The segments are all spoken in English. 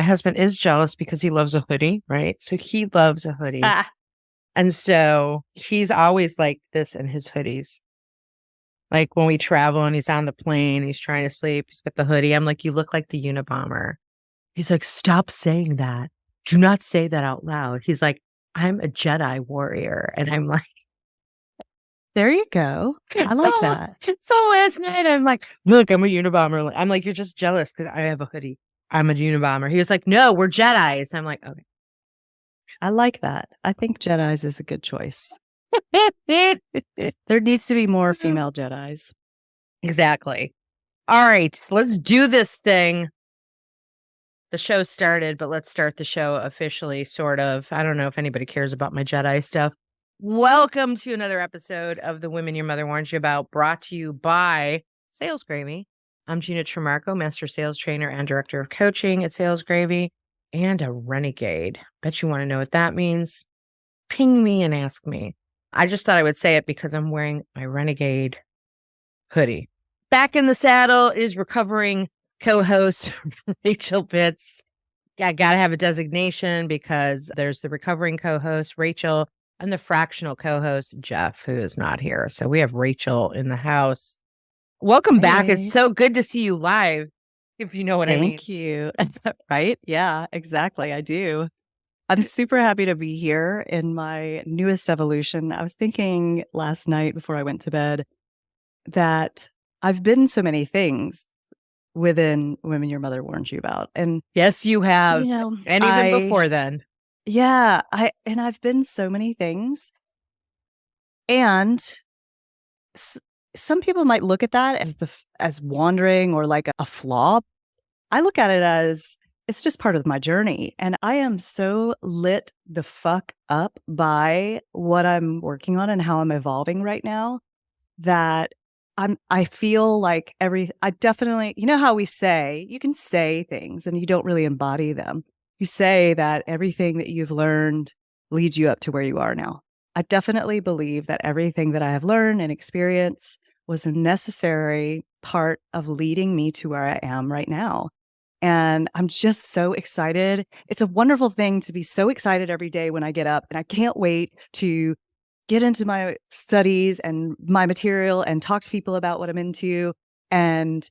husband is jealous because he loves a hoodie, right? So he loves a hoodie. Ah, And so he's always like this in his hoodies. Like when we travel and he's on the plane, he's trying to sleep, he's got the hoodie. I'm like, you look like the Unabomber. He's like, stop saying that. Do not say that out loud. He's like, I'm a Jedi warrior. And I'm like, there you go. I like that. So last night, I'm like, look, I'm a Unabomber. I'm like, you're just jealous because I have a hoodie. I'm a Unabomber. He was like, no, we're Jedis. I'm like, okay. I like that. I think Jedis is a good choice. There needs to be more female Jedis. Exactly. All right, let's do this thing. The show started, but let's start the show officially, sort of. I don't know if anybody cares about my Jedi stuff. Welcome to another episode of The Women Your Mother Warns You About, brought to you by Sales Gravy. I'm Gina Tremarco, Master Sales Trainer and Director of Coaching at Sales Gravy, and a renegade. Bet you want to know what that means? Ping me and ask me. I just thought I would say it because I'm wearing my renegade hoodie. Back in the saddle is recovering co-host Rachel Pitts. I gotta have a designation because there's the recovering co-host Rachel and the fractional co-host Jeff, who is not here. So we have Rachel in the house. Welcome back. It's so good to see you live, if you know what I mean. Thank you. Right? Yeah, exactly. I do. I'm super happy to be here in my newest evolution. I was thinking last night before I went to bed that I've been so many things within Women Your Mother Warns You About. And yes, you have. You know, and even before then. Yeah, I've been so many things. And some people might look at that as wandering or like a flaw. I look at it as it's just part of my journey. And I am so lit the fuck up by what I'm working on and how I'm evolving right now that I feel like I definitely, you know how we say, you can say things and you don't really embody them. You say that everything that you've learned leads you up to where you are now. I definitely believe that everything that I have learned and experienced was a necessary part of leading me to where I am right now. And I'm just so excited. It's a wonderful thing to be so excited every day when I get up, and I can't wait to get into my studies and my material and talk to people about what I'm into. And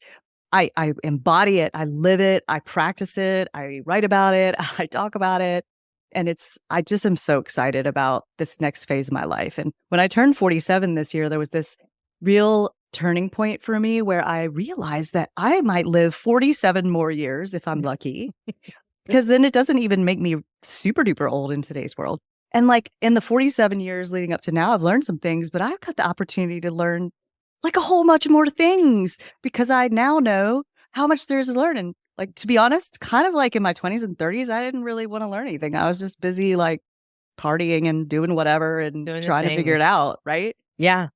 I embody it. I live it. I practice it. I write about it. I talk about it. And I just am so excited about this next phase of my life. And when I turned 47 this year, there was this real turning point for me where I realized that I might live 47 more years if I'm lucky, because then it doesn't even make me super duper old in today's world. And like in the 47 years leading up to now, I've learned some things, but I've got the opportunity to learn like a whole bunch more things because I now know how much there is to learn. And like, to be honest, kind of like in my 20s and 30s, I didn't really want to learn anything. I was just busy like partying and doing whatever and trying to figure it out. Right. Yeah.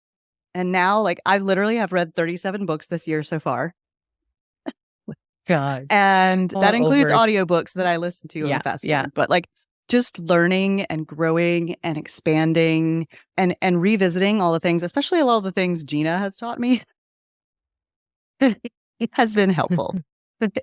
And now, like, I literally have read 37 books this year so far. God. And that includes audiobooks that I listen to on fast forward. But like just learning and growing and expanding and revisiting all the things, especially a lot of the things Gina has taught me, has been helpful.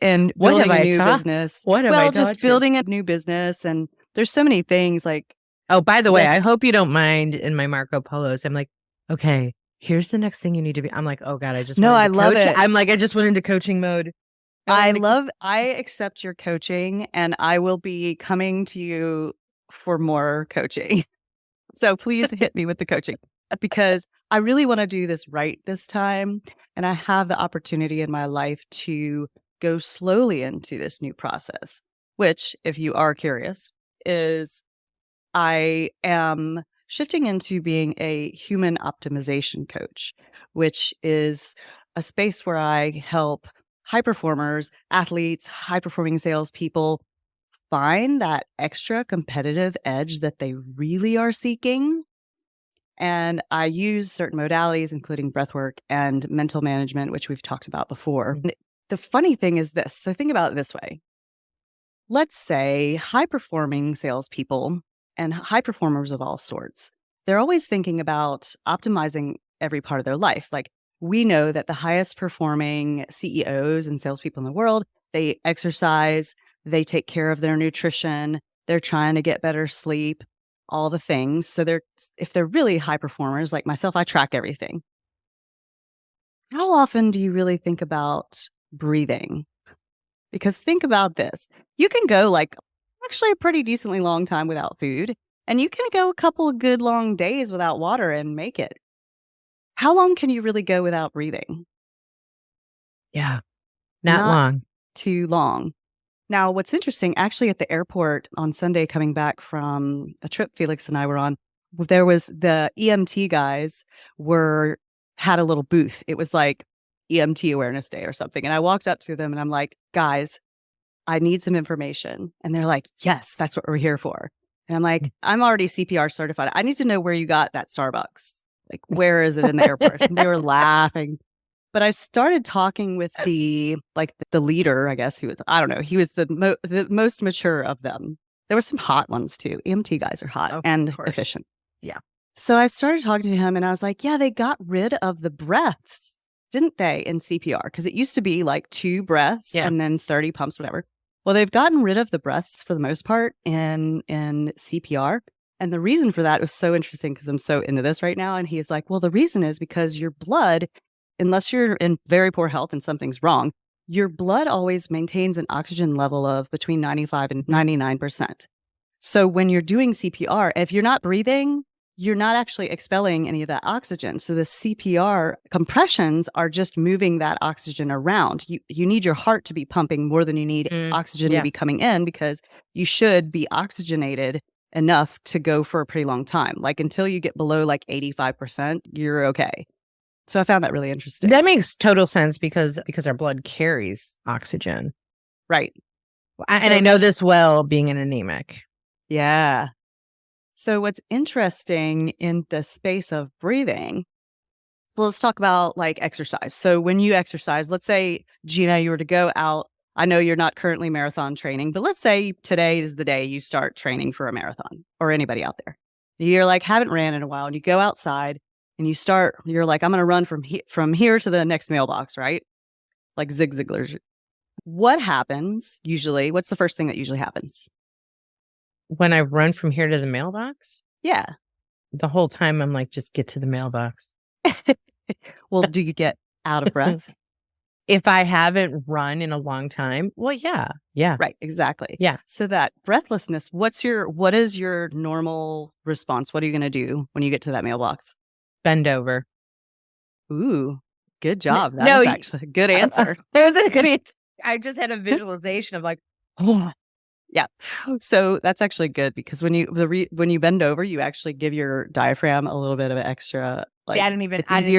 And building a new business. Well, just building a new business. And there's so many things like. Oh, by the way, I hope you don't mind in my Marco Polos. I'm like, okay, here's the next thing you need to be. I'm like, oh God, I love it. I'm like, I just went into coaching mode. I accept your coaching and I will be coming to you for more coaching. So please hit me with the coaching because I really want to do this right this time. And I have the opportunity in my life to go slowly into this new process, which, if you are curious, is I am shifting into being a human optimization coach, which is a space where I help high performers, athletes, high performing salespeople find that extra competitive edge that they really are seeking. And I use certain modalities, including breathwork and mental management, which we've talked about before. Mm-hmm. The funny thing is this. So think about it this way. Let's say high performing salespeople and high performers of all sorts, they're always thinking about optimizing every part of their life. Like, we know that the highest performing CEOs and salespeople in the world, they exercise, They take care of their nutrition. They're trying to get better sleep, all the things. So if they're really high performers like myself, I track everything. How often do you really think about breathing? Because think about this. You can go like actually a pretty decently long time without food, and you can go a couple of good long days without water and make it. How long can you really go without breathing? Yeah. Not Not long. too long. Now, what's interesting, actually, at the airport on Sunday, coming back from a trip Felix and I were on, there was the EMT guys had a little booth. It was like EMT Awareness Day or something. And I walked up to them and I'm like, guys, I need some information. And they're like, yes, that's what we're here for. And I'm like, I'm already CPR certified. I need to know where you got that Starbucks. Like, where is it in the airport? And they were laughing. But I started talking with the leader, I guess, I don't know, he was the most mature of them. There were some hot ones too. EMT guys are hot and efficient. Yeah. So I started talking to him and I was like, yeah, they got rid of the breaths, didn't they, in CPR? Because it used to be like 2 breaths and then 30 pumps, whatever. Well, they've gotten rid of the breaths for the most part in CPR. And the reason for that was so interesting because I'm so into this right now. And he's like, well, the reason is because your blood, unless you're in very poor health and something's wrong, your blood always maintains an oxygen level of between 95 and 99%. So when you're doing CPR, if you're not breathing, you're not actually expelling any of that oxygen. So the CPR compressions are just moving that oxygen around. You need your heart to be pumping more than you need oxygen to be coming in, because you should be oxygenated enough to go for a pretty long time. Like until you get below like 85%, you're okay. So I found that really interesting. That makes total sense because our blood carries oxygen. Right. And I know this well, being an anemic. Yeah. So what's interesting in the space of breathing, so let's talk about like exercise. So when you exercise, let's say, Gina, you were to go out. I know you're not currently marathon training, but let's say today is the day you start training for a marathon, or anybody out there. You're like, haven't ran in a while, and you go outside and you're like, I'm going to run from here to the next mailbox, right? Like Zig Ziglar's. What happens usually? What's the first thing that usually happens? When I run from here to the mailbox? Yeah. The whole time I'm like, just get to the mailbox. Well, do you get out of breath? If I haven't run in a long time, well, yeah. Right, exactly. Yeah. So that breathlessness, what is your normal response? What are you going to do when you get to that mailbox? Bend over. Ooh, good job. That was actually a good answer. It was a good answer. I just had a visualization of like, oh. Yeah. So that's actually good, because when you bend over, you actually give your diaphragm a little bit of an extra. Like, I didn't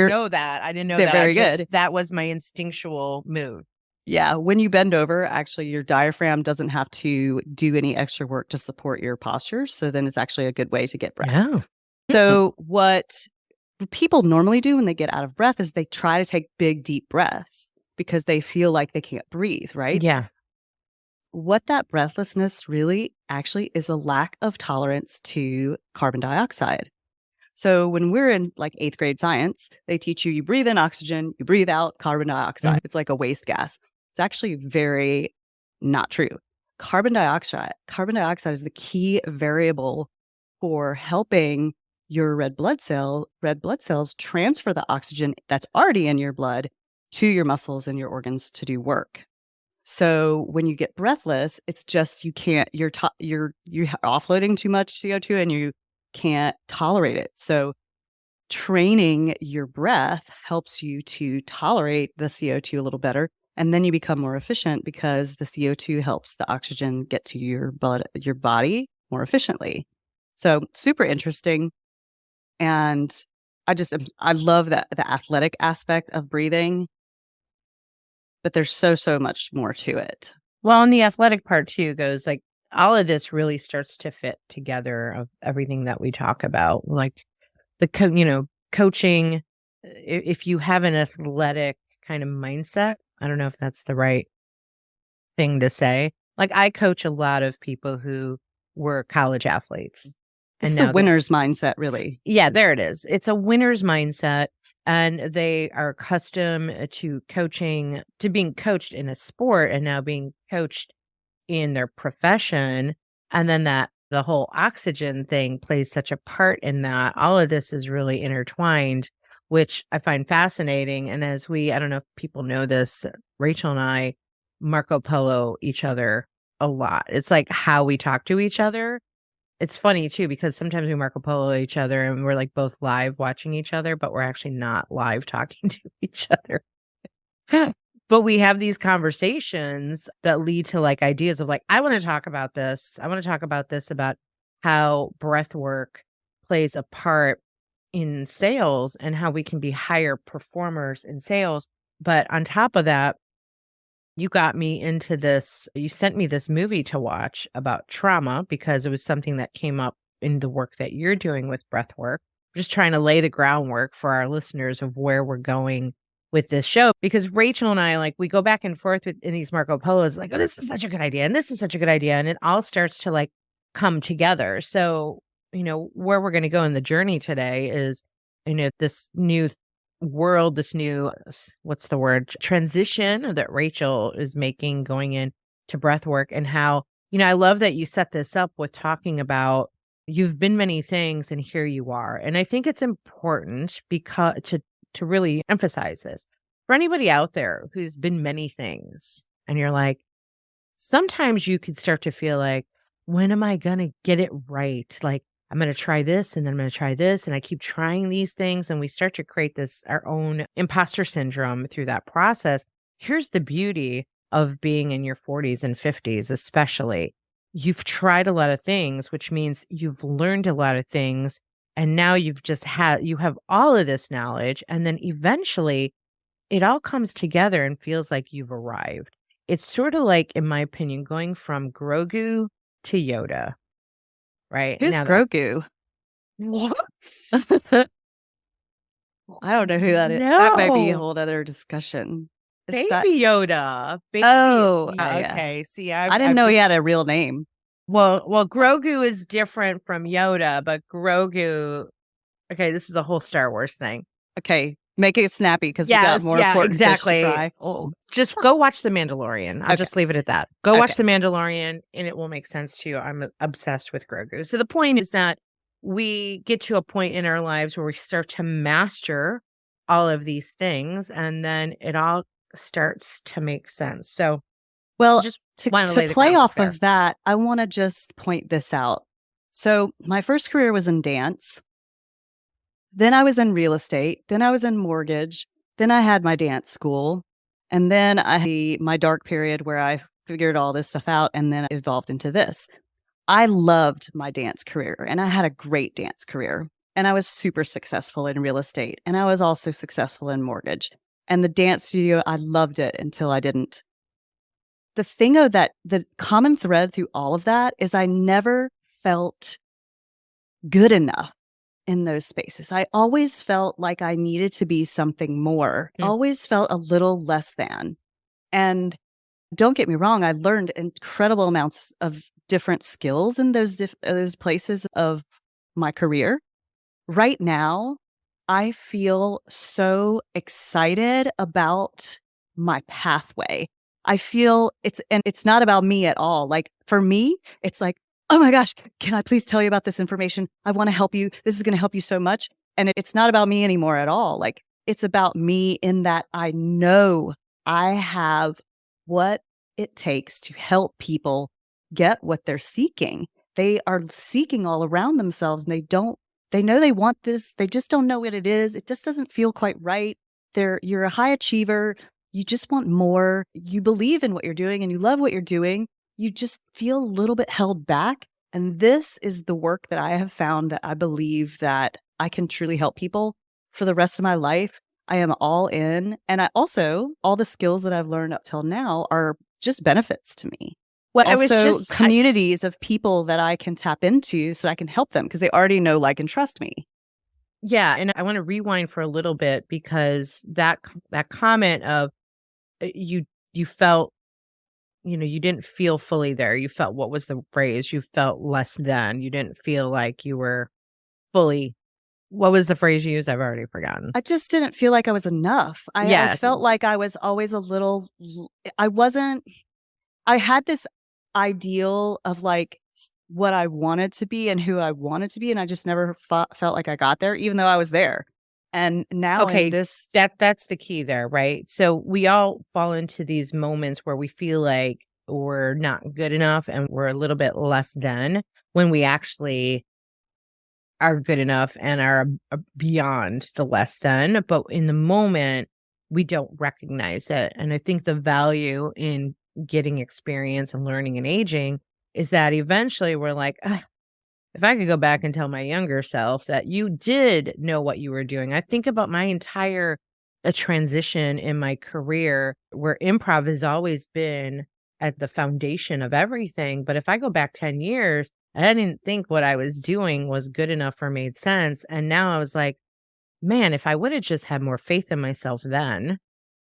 know that. I didn't know They're that. very good. That was my instinctual move. Yeah. When you bend over, actually, your diaphragm doesn't have to do any extra work to support your posture. So then it's actually a good way to get breath. Yeah. So what people normally do when they get out of breath is they try to take big, deep breaths because they feel like they can't breathe, right? Yeah. What that breathlessness really actually is a lack of tolerance to carbon dioxide. So when we're in like 8th grade science, they teach you breathe in oxygen, you breathe out carbon dioxide. It's like a waste gas. It's actually very not true. Carbon dioxide is the key variable for helping your red blood cells transfer the oxygen that's already in your blood to your muscles and your organs to do work. So when you get breathless, it's just you're offloading too much CO2 and you can't tolerate it. So training your breath helps you to tolerate the CO2 a little better, and then you become more efficient because the CO2 helps the oxygen get to your body more efficiently. So super interesting. And I love that the athletic aspect of breathing. But there's so much more to it. Well, and the athletic part too goes like all of this really starts to fit together of everything that we talk about, like the coaching. If you have an athletic kind of mindset, I don't know if that's the right thing to say. Like I coach a lot of people who were college athletes. It's the winner's mindset, really. Yeah, there it is. It's a winner's mindset. And they are accustomed to being coached in a sport, and now being coached in their profession. And then that the whole oxygen thing plays such a part in that. All of this is really intertwined, which I find fascinating. And as I don't know if people know this, Rachel and I Marco Polo each other a lot. It's like how we talk to each other. It's funny too, because sometimes we Marco Polo each other and we're like both live watching each other, but we're actually not live talking to each other. But we have these conversations that lead to like ideas of like, I want to talk about this. I want to talk about this about how breath work plays a part in sales and how we can be higher performers in sales. But on top of that, you got me into this. You sent me this movie to watch about trauma because it was something that came up in the work that you're doing with breath work. Just trying to lay the groundwork for our listeners of where we're going with this show, because Rachel and I, like, we go back and forth in these Marco Polos, like, oh, this is such a good idea. And this is such a good idea. And it all starts to like come together. So, where we're going to go in the journey today is, this new world, this new, what's the word, transition that Rachel is making going in to breath work, and how, I love that you set this up with talking about you've been many things and here you are. And I think it's important because to really emphasize this for anybody out there who's been many things and you're like, sometimes you could start to feel like, when am I going to get it right? Like, I'm going to try this and then I'm going to try this. And I keep trying these things. And we start to create our own imposter syndrome through that process. Here's the beauty of being in your 40s and 50s, especially. You've tried a lot of things, which means you've learned a lot of things. And now you have all of this knowledge. And then eventually it all comes together and feels like you've arrived. It's sort of like, in my opinion, going from Grogu to Yoda, right? Who's Now that Grogu? what? I don't know who that is. That might be a No, whole other discussion. Is that Baby Yoda. Oh, Yeah, yeah. okay. See, I didn't know he had a real name. well, Grogu is different from Yoda, but Grogu. Okay, this is a whole Star Wars thing. Okay, make it snappy because we got Yes, more yeah, important fish to exactly. fry. Oh, just go watch The Mandalorian. I'll Okay. just leave it at that. Go watch Okay. The Mandalorian and it will make sense to you. I'm obsessed with Grogu. So the point is that we get to a point in our lives where we start to master all of these things and then it all starts to make sense. So Well, just to want to lay the play groundwork off there. of that, I want to just point this out. So my first career was in dance. Then I was in real estate. Then I was in mortgage. Then I had my dance school. And then I had my dark period where I figured all this stuff out and then it evolved into this. I loved my dance career and I had a great dance career. And I was super successful in real estate. And I was also successful in mortgage. And the dance studio, I loved it until I didn't. The thing of that, the common thread through all of that is I never felt good enough in those spaces. I always felt like I needed to be something more, always felt a little less than. And don't get me wrong, I learned incredible amounts of different skills in those places of my career. Right now, I feel so excited about my pathway. I feel it's not about me at all. Like for me, it's like, oh my gosh, can I please tell you about this information? I want to help you. This is going to help you so much. And it's not about me anymore at all. Like it's about me in that I know I have what it takes to help people get what they're seeking. They are seeking all around themselves and they know they want this. They just don't know what it is. It just doesn't feel quite right. You're a high achiever. You just want more. You believe in what you're doing and you love what you're doing. You just feel a little bit held back. And this is the work that I have found that I believe that I can truly help people for the rest of my life. I am all in. And I also, all the skills that I've learned up till now are just benefits to me. Well, Also, communities of people that I can tap into so I can help them because they already know, like, and trust me. Yeah, and I want to rewind for a little bit because that comment of you felt, you didn't feel fully there. You felt, what was the phrase? You felt less than. You didn't feel like you were fully. What was the phrase you used? I've already forgotten. I just didn't feel like I was enough. I felt like I was always I had this ideal of like what I wanted to be and who I wanted to be. And I just never felt like I got there, even though I was there. And now in Okay, this, that's the key there, right? So we all fall into these moments where we feel like we're not good enough and we're a little bit less than when we actually are good enough and are beyond the less than. But in the moment, we don't recognize it. And I think the value in getting experience and learning and aging is that eventually we're like, "Ugh, if I could go back and tell my younger self that you did know what you were doing." I think about my entire transition in my career where improv has always been at the foundation of everything. But if I go back 10 years, I didn't think what I was doing was good enough or made sense. And now I was like, man, if I would have just had more faith in myself then,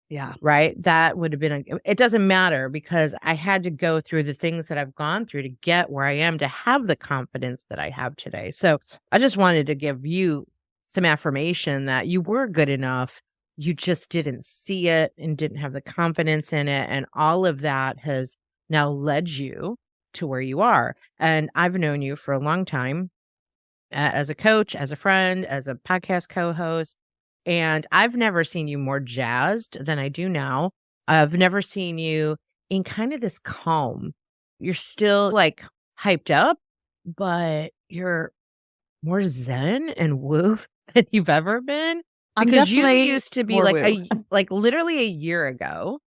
yeah, right? That would have been it doesn't matter because I had to go through the things that I've gone through to get where I am to have the confidence that I have today. So, I just wanted to give you some affirmation that you were good enough. You just didn't see it and didn't have the confidence in it, and all of that has now led you to where you are. And I've known you for a long time as a coach, as a friend, as a podcast co-host, and I've never seen you more jazzed than I do now. I've never seen you in kind of this calm. You're still like hyped up, but you're more zen and woo than you've ever been I'm because you definitely used to be more like woo. like literally a year ago,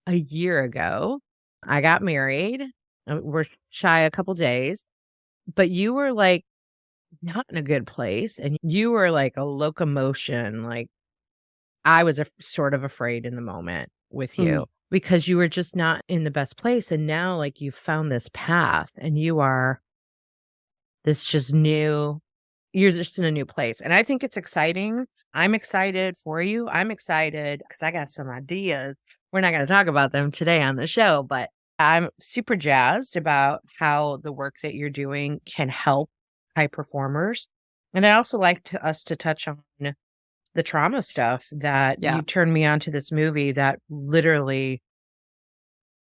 I got married. We're shy a couple days, but you were like not in a good place, and you were like a locomotion, like, I was sort of afraid in the moment with Mhm. you because you were just not in the best place, and now, like, you've found this path, and you are this just new you're just in a new place, and I think it's exciting. I'm excited for you. I'm excited because I got some ideas. We're not gonna talk about them today on the show, but I'm super jazzed about how the work that you're doing can help high performers, and I also like us to touch on the trauma stuff that Yeah. you turned me on to this movie that literally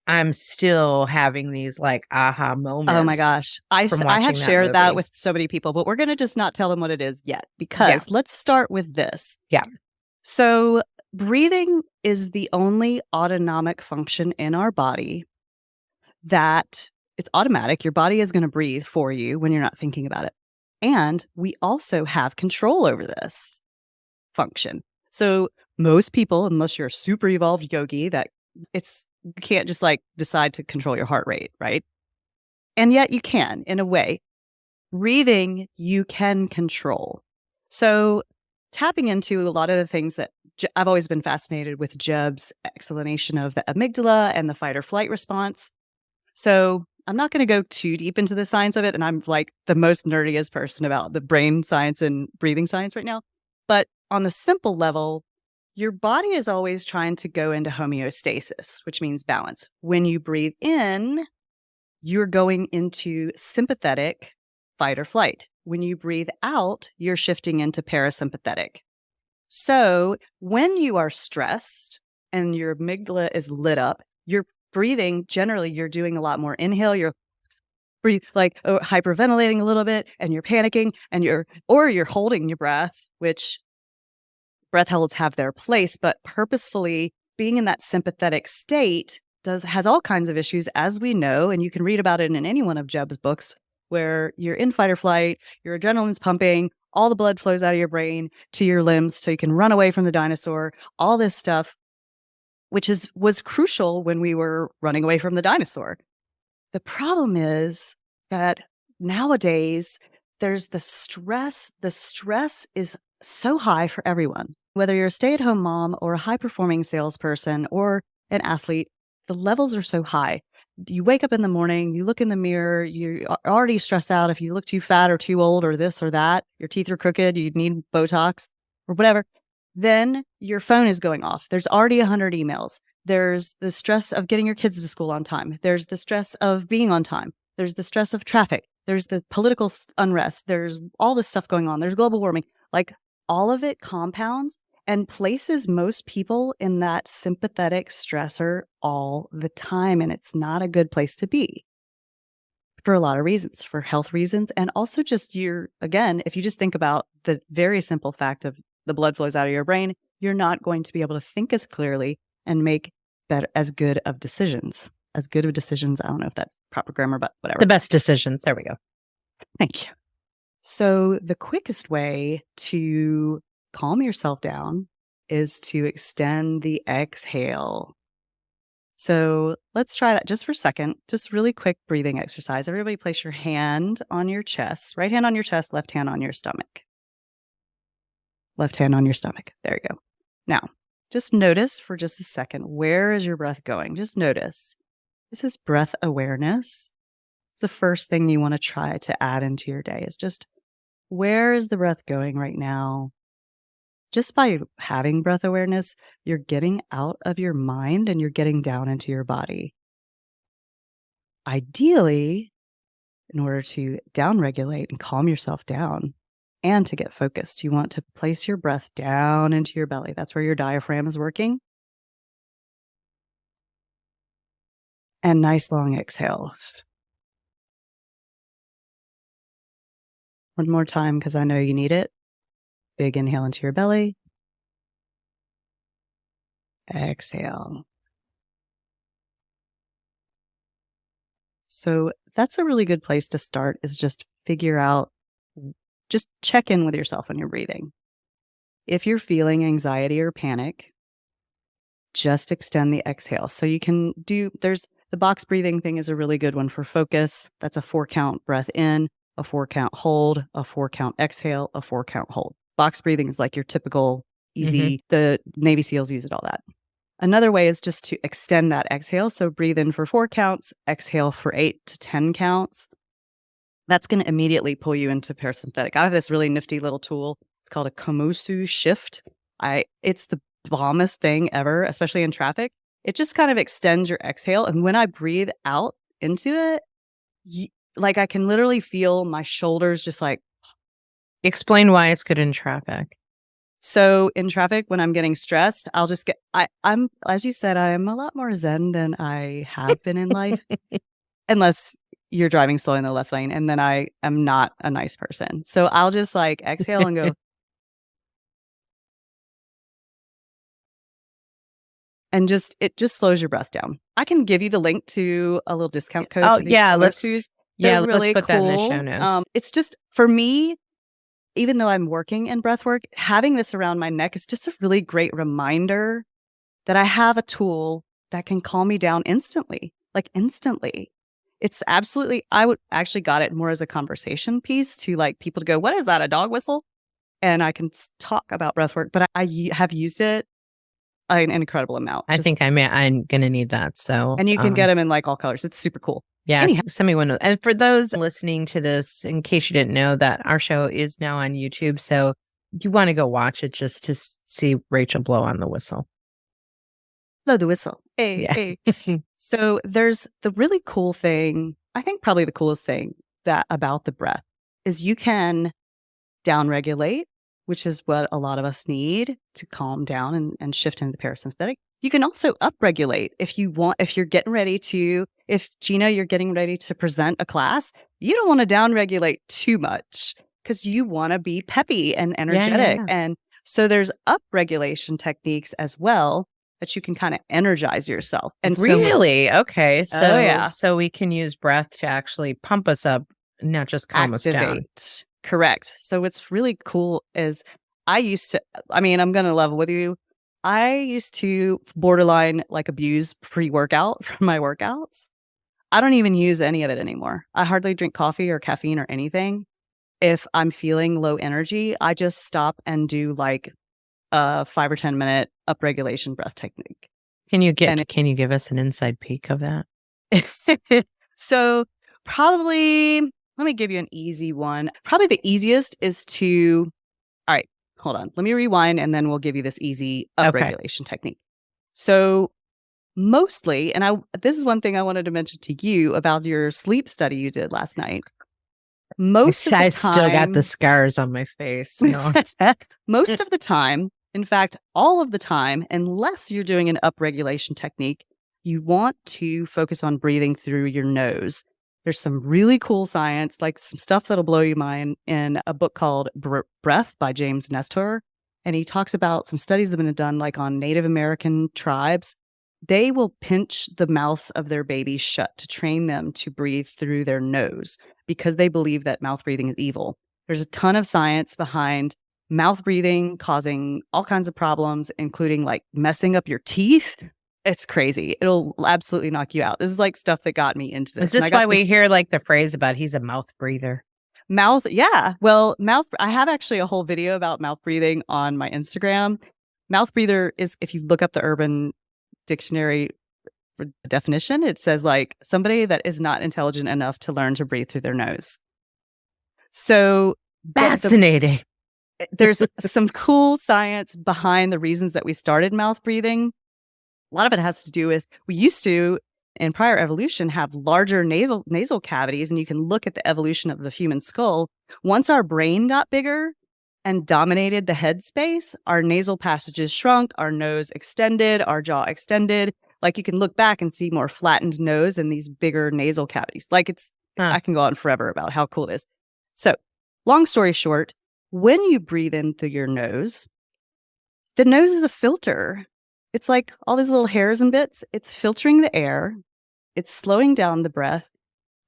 I'm still having these, like, aha Oh my moments gosh. from I have watching that shared that movie. with so many people, but we're going to just not tell them what it is yet Yeah, because let's start with this. yeah. So, breathing is the only autonomic function in our body that it's automatic. Your body is going to breathe for you when you're not thinking about it. And we also have control over this function. So, most people, unless you're a super evolved yogi, that you can't just like decide to control your heart rate, right? And yet you can in a way. Breathing, you can control. So, tapping into a lot of the things that I've always been fascinated with Jeb's explanation of the amygdala and the fight or flight response. So, I'm not going to go too deep into the science of it. And I'm like the most nerdiest person about the brain science and breathing science right now. But on the simple level, your body is always trying to go into homeostasis, which means balance. When you breathe in, you're going into sympathetic fight or flight. When you breathe out, you're shifting into parasympathetic. So when you are stressed and your amygdala is lit up, you're breathing, generally, you're doing a lot more inhale. You're breathe like hyperventilating a little bit and you're panicking and you're holding your breath, which breath holds have their place, but purposefully being in that sympathetic state has all kinds of issues, as we know, and you can read about it in any one of Jeb's books, where you're in fight or flight, your adrenaline's pumping, all the blood flows out of your brain to your limbs, so you can run away from the dinosaur. All this stuff, which was crucial when we were running away from the dinosaur. The problem is that nowadays there's the stress. The stress is so high for everyone. Whether you're a stay-at-home mom or a high-performing salesperson or an athlete, the levels are so high. You wake up in the morning, you look in the mirror, you're already stressed out if you look too fat or too old or this or that, your teeth are crooked, you need Botox or whatever. Then your phone is going off. There's already 100 emails. There's the stress of getting your kids to school on time. There's the stress of being on time. There's the stress of traffic. There's the political unrest. There's all this stuff going on. There's global warming. Like all of it compounds and places most people in that sympathetic stressor all the time. And it's not a good place to be. for a lot of reasons, for health reasons. And also just again, if you just think about the very simple fact of the blood flows out of your brain, you're not going to be able to think as clearly and make as good of decisions. I don't know if that's proper grammar, but whatever. The best decisions. There we go. Thank you. So the quickest way to calm yourself down is to extend the exhale. So let's try that just for a second. Just really quick breathing exercise. Everybody place your hand on your chest, right hand on your chest, left hand on your stomach. Left hand on your stomach. There you go. Now, just notice for just a second, where is your breath going? Just notice. This is breath awareness. It's the first thing you want to try to add into your day is just, where is the breath going right now? Just by having breath awareness, you're getting out of your mind and you're getting down into your body. Ideally, in order to downregulate and calm yourself down and to get focused, you want to place your breath down into your belly. That's where your diaphragm is working. And nice long exhales. One more time, because I know you need it. Big inhale into your belly. Exhale. So that's a really good place to start, is just just check in with yourself when you're breathing. If you're feeling anxiety or panic, just extend the exhale. So you can the box breathing thing is a really good one for focus. That's a 4-count breath in, a 4-count hold, a 4-count exhale, a 4-count hold. Box breathing is like your typical easy, the Navy SEALs use it, all that. Another way is just to extend that exhale. So breathe in for 4 counts, exhale for 8 to 10 counts. That's going to immediately pull you into parasympathetic. I have this really nifty little tool. It's called a Komosu shift. It's the bombest thing ever, especially in traffic. It just kind of extends your exhale. And when I breathe out into it, I can literally feel my shoulders just like. Explain why it's good in traffic. So in traffic, when I'm getting stressed, I'll just I'm, as you said, I'm a lot more zen than I have been in life, unless you're driving slow in the left lane. And then I am not a nice person. So I'll just exhale and go. And it just slows your breath down. I can give you the link to a little discount code. Oh, yeah. Let's really put that in the show notes. It's just, for me, even though I'm working in breathwork, having this around my neck is just a really great reminder that I have a tool that can calm me down instantly. It's absolutely, I would actually got it more as a conversation piece to people to go, what is that, a dog whistle? And I can talk about breathwork, but I have used it an incredible amount. I think I'm going to need that. So, and you can get them in all colors. It's super cool. Yeah, send me one. And for those listening to this, in case you didn't know, that our show is now on YouTube. So you want to go watch it just to see Rachel blow on the whistle. Blow the whistle. Hey, yeah. Hey. So there's the really cool thing, I think probably the coolest thing about the breath is you can downregulate, which is what a lot of us need to calm down and shift into the parasympathetic. You can also upregulate if you're getting ready to, if Gina, you're getting ready to present a class, you don't want to downregulate too much because you want to be peppy and energetic. Yeah. And so there's upregulation techniques as well that you can kind of energize yourself. And really? Okay. So, yeah. So we can use breath to actually pump us up, not just calm us down. Correct. So what's really cool is I'm going to level with you. I used to borderline abuse pre-workout for my workouts. I don't even use any of it anymore. I hardly drink coffee or caffeine or anything. If I'm feeling low energy, I just stop and do a 5 or 10 minute upregulation breath technique. Can you give us an inside peek of that? So probably, let me give you an easy one. Probably the easiest is all right, hold on. Let me rewind and then we'll give you this easy upregulation technique. So mostly, and this is one thing I wanted to mention to you about your sleep study you did last night. I still got the scars on my face. No. Most of the time, in fact, all of the time, unless you're doing an upregulation technique, you want to focus on breathing through your nose. There's some really cool science, like some stuff that'll blow your mind in a book called Breath by James Nestor. And he talks about some studies that have been done like on Native American tribes. They will pinch the mouths of their babies shut to train them to breathe through their nose because they believe that mouth breathing is evil. There's a ton of science behind mouth breathing causing all kinds of problems, including like messing up your teeth. It's crazy. It'll absolutely knock you out. This is like stuff that got me into this. Is this why we hear like the phrase about he's a mouth breather? Mouth, yeah. Well, I have actually a whole video about mouth breathing on my Instagram. Mouth breather is, if you look up the Urban Dictionary definition, it says like somebody that is not intelligent enough to learn to breathe through their nose. So fascinating. There's some cool science behind the reasons that we started mouth breathing. A lot of it has to do with, we used to, in prior evolution, have larger nasal cavities, and you can look at the evolution of the human skull. Once our brain got bigger and dominated the head space, our nasal passages shrunk, our nose extended, our jaw extended. Like you can look back and see more flattened nose and these bigger nasal cavities. Like I can go on forever about how cool it is. So long story short, when you breathe in through your nose, the nose is a filter. It's like all these little hairs and bits. It's filtering the air. It's slowing down the breath.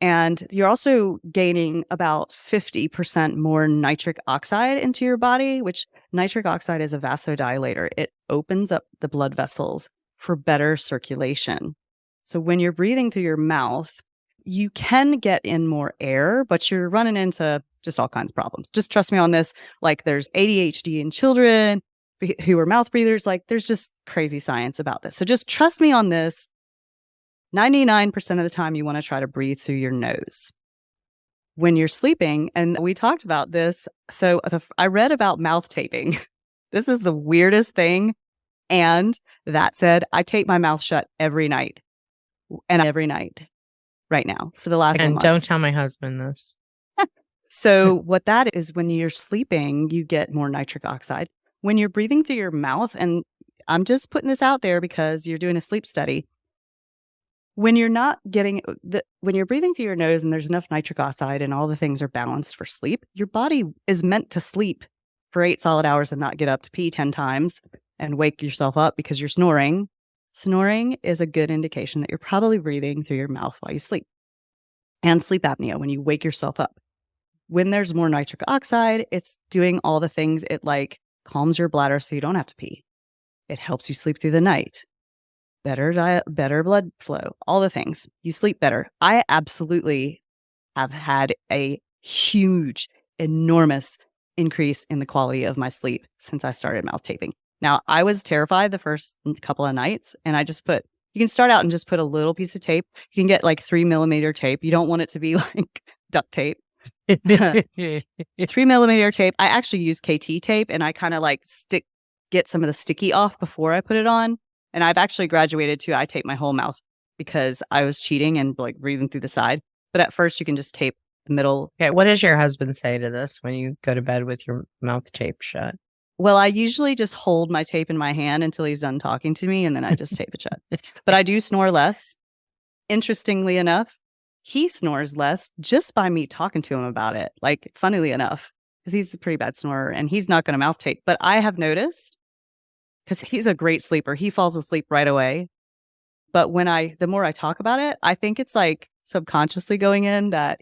And you're also gaining about 50% more nitric oxide into your body, which nitric oxide is a vasodilator. It opens up the blood vessels for better circulation. So when you're breathing through your mouth, you can get in more air, but you're running into just all kinds of problems. Just trust me on this. Like there's ADHD in children who are mouth breathers. Like there's just crazy science about this. So just trust me on this. 99% of the time you want to try to breathe through your nose when you're sleeping. And we talked about this. So I read about mouth taping. This is the weirdest thing. And that said, I tape my mouth shut every night. And every night right now for the last months. Don't tell my husband this. So what that is, when you're sleeping, you get more nitric oxide. When you're breathing through your mouth, and I'm just putting this out there because you're doing a sleep study. When you're not getting when you're breathing through your nose and there's enough nitric oxide and all the things are balanced for sleep, your body is meant to sleep for 8 solid hours and not get up to pee 10 times and wake yourself up because you're snoring. Snoring is a good indication that you're probably breathing through your mouth while you sleep. And sleep apnea, when you wake yourself up. When there's more nitric oxide, it's doing all the things. It like calms your bladder so you don't have to pee. It helps you sleep through the night. Better diet, better blood flow, all the things. You sleep better. I absolutely have had a huge, enormous increase in the quality of my sleep since I started mouth taping. Now, I was terrified the first couple of nights, and I just you can start out and just put a little piece of tape. You can get like 3mm tape. You don't want it to be like duct tape. 3mm tape. I actually use KT tape, and I kind of like get some of the sticky off before I put it on. And I've actually graduated to, I tape my whole mouth because I was cheating and like breathing through the side. But at first you can just tape the middle. Okay, what does your husband say to this when you go to bed with your mouth taped shut? Well, I usually just hold my tape in my hand until he's done talking to me, and then I just tape it shut. But I do snore less. Interestingly enough, he snores less just by me talking to him about it. Like, funnily enough, because he's a pretty bad snorer and he's not going to mouth tape. But I have noticed, because he's a great sleeper, he falls asleep right away. But the more I talk about it, I think it's like subconsciously going in that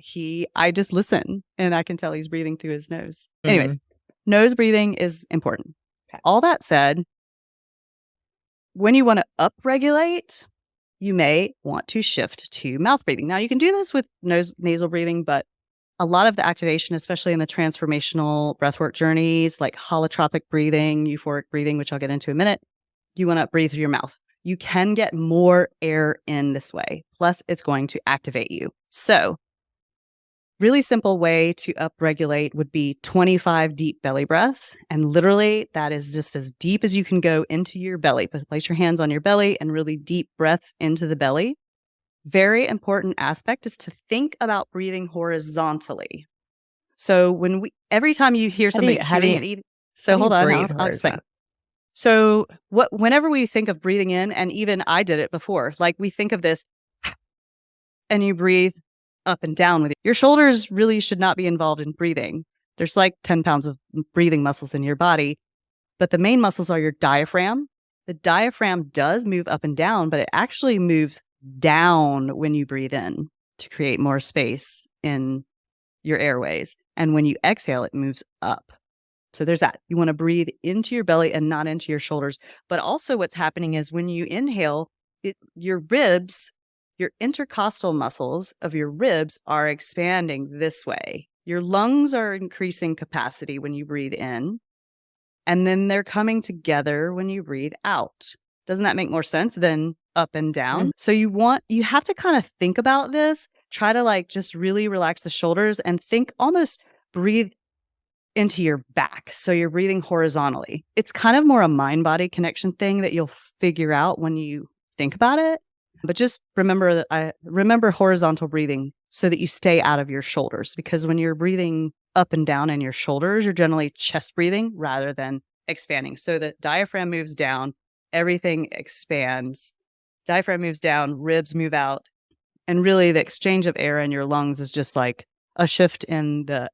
I just listen and I can tell he's breathing through his nose. Mm-hmm. Anyways, nose breathing is important. Okay. All that said, when you want to upregulate, you may want to shift to mouth breathing. Now, you can do this with nasal breathing, but a lot of the activation, especially in the transformational breathwork journeys, like holotropic breathing, euphoric breathing, which I'll get into in a minute, you want to breathe through your mouth. You can get more air in this way. Plus, it's going to activate you. So, really simple way to upregulate would be 25 deep belly breaths. And literally, that is just as deep as you can go into your belly. But place your hands on your belly and really deep breaths into the belly. Very important aspect is to think about breathing horizontally. So every time you hear somebody hold on, I'll explain. So whenever we think of breathing in, and even I did it before, like we think of this, and you breathe up and down with it. Your shoulders really should not be involved in breathing. There's like 10 pounds of breathing muscles in your body, but the main muscles are your diaphragm. The diaphragm does move up and down, but it actually moves down when you breathe in to create more space in your airways. And when you exhale, it moves up. So there's that. You want to breathe into your belly and not into your shoulders. But also what's happening is when you inhale, your ribs, your intercostal muscles of your ribs are expanding this way. Your lungs are increasing capacity when you breathe in, and then they're coming together when you breathe out. Doesn't that make more sense than up and down? Mm-hmm. So you have to kind of think about this, try to like just really relax the shoulders and think, almost breathe into your back. So you're breathing horizontally. It's kind of more a mind-body connection thing that you'll figure out when you think about it. But just remember remember horizontal breathing so that you stay out of your shoulders, because when you're breathing up and down in your shoulders, you're generally chest breathing rather than expanding. So the diaphragm moves down, everything expands. Diaphragm moves down, ribs move out. And really the exchange of air in your lungs is just like a shift in the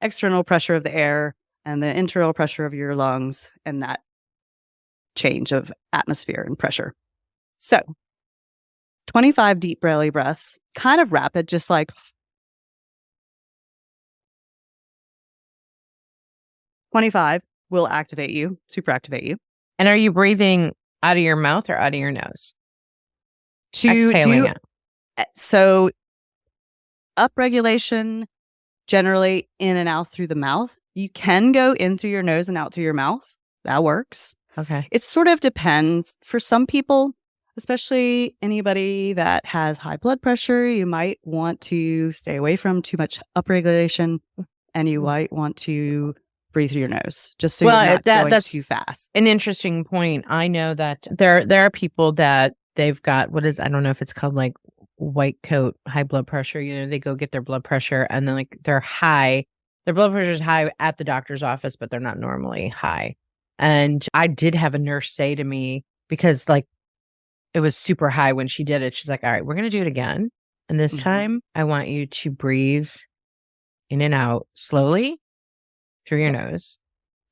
external pressure of the air and the internal pressure of your lungs, and that change of atmosphere and pressure. So 25 deep belly breaths, kind of rapid, just like 25 will activate you, super activate you. And are you breathing out of your mouth or out of your nose? Exhaling it. So upregulation, generally in and out through the mouth. You can go in through your nose and out through your mouth. That works. Okay. It sort of depends. For some people, especially anybody that has high blood pressure, you might want to stay away from too much upregulation, and you might want to breathe through your nose just so you're not going that's too fast. An interesting point. I know that there are people that they've got, I don't know if it's called like white coat high blood pressure. You know, they go get their blood pressure and then like they're high. Their blood pressure is high at the doctor's office, but they're not normally high. And I did have a nurse say to me, because like it was super high when she did it, she's like, all right, we're going to do it again. And this time I want you to breathe in and out slowly through your nose.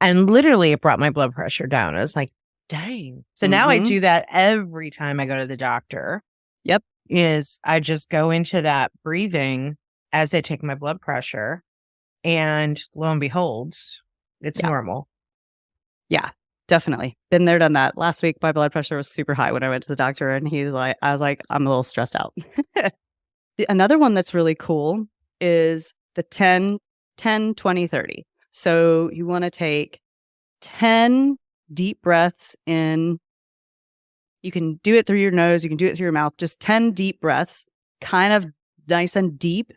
And literally it brought my blood pressure down. I was like, dang. So now I do that every time I go to the doctor. Yep. Is I just go into that breathing as they take my blood pressure, and lo and behold, it's normal. Yeah, definitely. Been there, done that. Last week, my blood pressure was super high when I went to the doctor, and I was like, I'm a little stressed out. Another one that's really cool is the 10, 20, 30. So you want to take 10 deep breaths in. You can do it through your nose. You can do it through your mouth. Just 10 deep breaths, kind of nice and deep,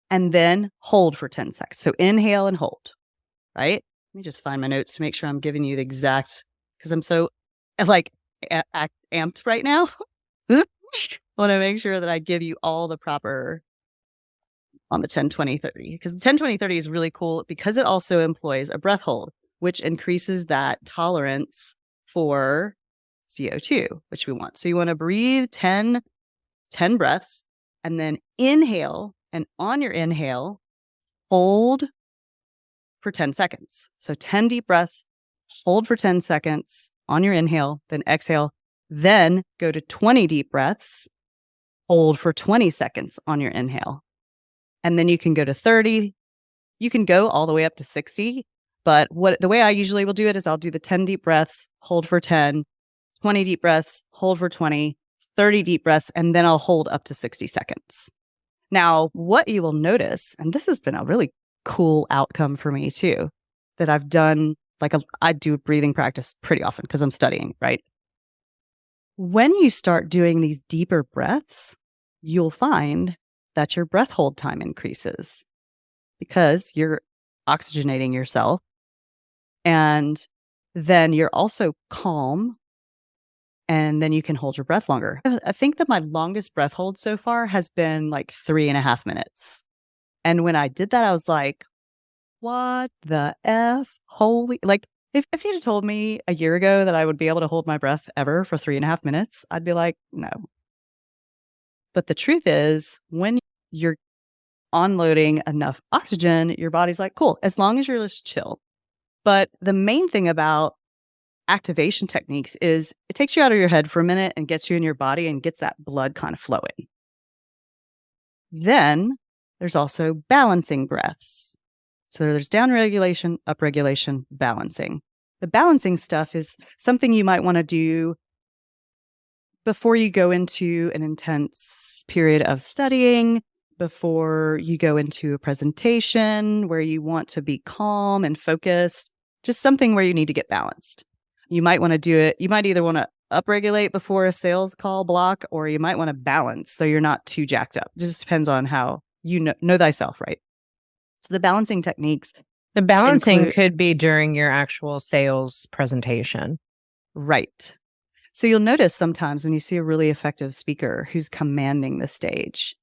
and then hold for 10 seconds. So inhale and hold, right? Let me just find my notes to make sure I'm giving you the exact, because I'm so like amped right now. I want to make sure that I give you all the proper on the 10, 20, 30. Because the 10, 20, 30 is really cool because it also employs a breath hold, which increases that tolerance for CO2, which we want. So you want to breathe 10 breaths and then inhale. And on your inhale, hold for 10 seconds. So 10 deep breaths, hold for 10 seconds on your inhale, then exhale, then go to 20 deep breaths, hold for 20 seconds on your inhale. And then you can go to 30. You can go all the way up to 60. But the way I usually will do it is I'll do the 10 deep breaths, hold for 10, 20 deep breaths, hold for 20, 30 deep breaths, and then I'll hold up to 60 seconds. Now, what you will notice, and this has been a really cool outcome for me too, that I've done, I do breathing practice pretty often because I'm studying, right? When you start doing these deeper breaths, you'll find that your breath hold time increases because you're oxygenating yourself. And then you're also calm. And then you can hold your breath longer. I think that my longest breath hold so far has been like 3.5 minutes. And when I did that, I was like, what the F? Holy, like, if you'd have told me a year ago that I would be able to hold my breath ever for 3.5 minutes, I'd be like, no. But the truth is, when you're onloading enough oxygen, your body's like, cool, as long as you're just chill. But the main thing about activation techniques is it takes you out of your head for a minute and gets you in your body and gets that blood kind of flowing. Then there's also balancing breaths. So there's down regulation, up regulation, balancing. The balancing stuff is something you might want to do before you go into an intense period of studying, before you go into a presentation where you want to be calm and focused, just something where you need to get balanced. You might want to do it. You might either want to upregulate before a sales call block, or you might want to balance so you're not too jacked up. It just depends on how you know thyself, right? So the balancing techniques. The balancing could be during your actual sales presentation. Right. So you'll notice sometimes when you see a really effective speaker who's commanding the stage,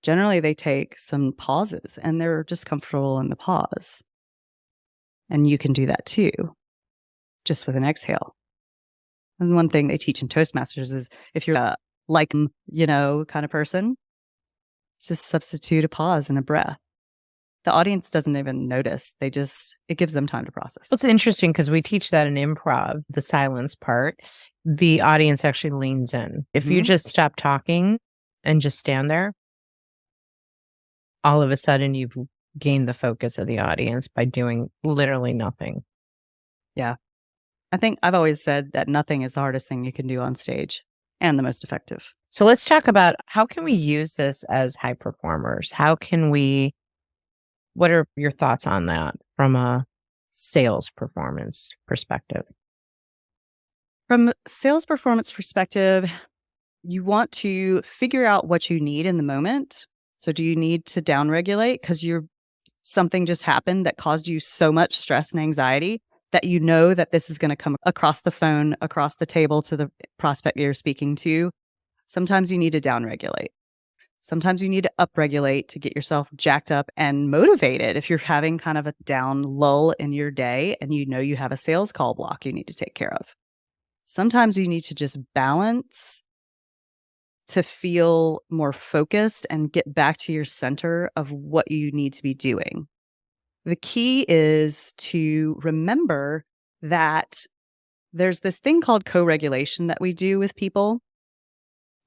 generally they take some pauses and they're just comfortable in the pause. And you can do that too, just with an exhale. And one thing they teach in Toastmasters is if you're a kind of person, just substitute a pause and a breath. The audience doesn't even notice. It gives them time to process. It's interesting because we teach that in improv, the silence part. The audience actually leans in. If you just stop talking and just stand there, all of a sudden you've gained the focus of the audience by doing literally nothing. Yeah. I think I've always said that nothing is the hardest thing you can do on stage and the most effective. So let's talk about how can we use this as high performers? What are your thoughts on that from a sales performance perspective? From a sales performance perspective, you want to figure out what you need in the moment. So do you need to downregulate because something just happened that caused you so much stress and anxiety that you know that this is going to come across the phone, across the table to the prospect you're speaking to? Sometimes you need to downregulate. Sometimes you need to upregulate to get yourself jacked up and motivated if you're having kind of a down lull in your day and you know you have a sales call block you need to take care of. Sometimes you need to just balance to feel more focused and get back to your center of what you need to be doing. The key is to remember that there's this thing called co-regulation that we do with people.